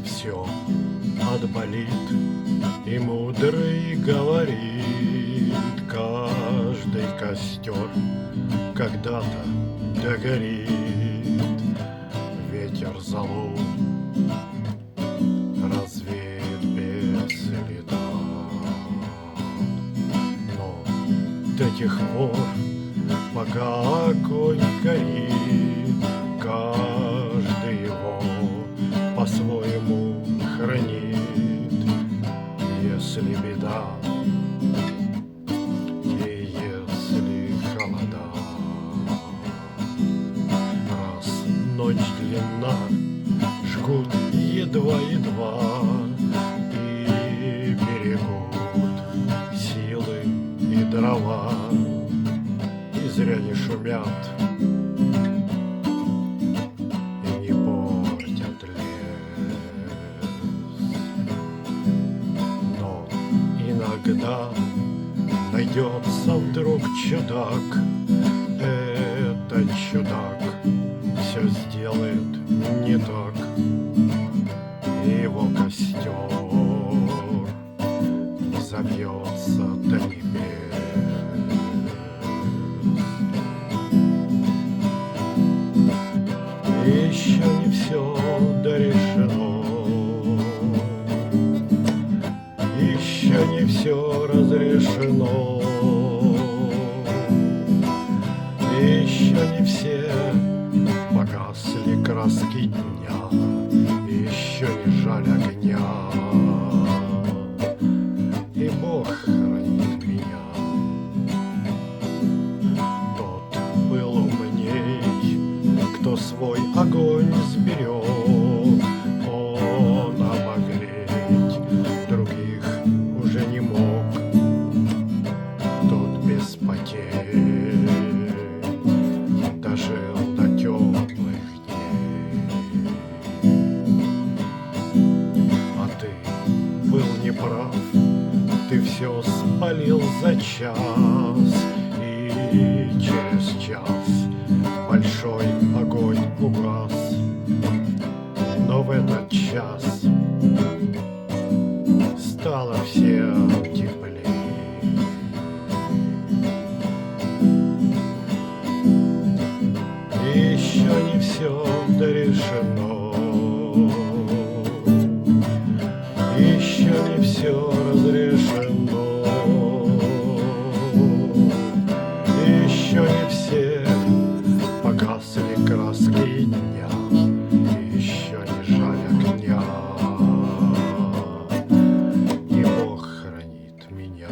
все отболит, и мудрый говорит: каждый костер когда-то догорит. Ветер золу развеет без следа, но до тех пор, пока огонь горит, каждый его по-своему хранит. Если беда и если холода, раз ночь длинна, жгут едва-едва и берегут силы и дрова, и зря не шумят и не портят лес. Но иногда найдется вдруг чудак, этот чудак все сделает не так, и его костер забьется до небес. Еще не все дорешено, еще не все разрешено, еще не все погасли краски дня, еще не жаль огня, и Бог хранит меня. Тот был умней, кто свой огонь сберег, он обогреть других уже не мог. Тот без потерь дожил до теплых дней. А ты был неправ, ты все спалил за час, и через час большой огонь угас. Но в этот час стало всем теплей. Еще не все дорешено, еще не все разрешено, еще не все погасли краски дня, еще не жаль огня, и Бог хранит меня.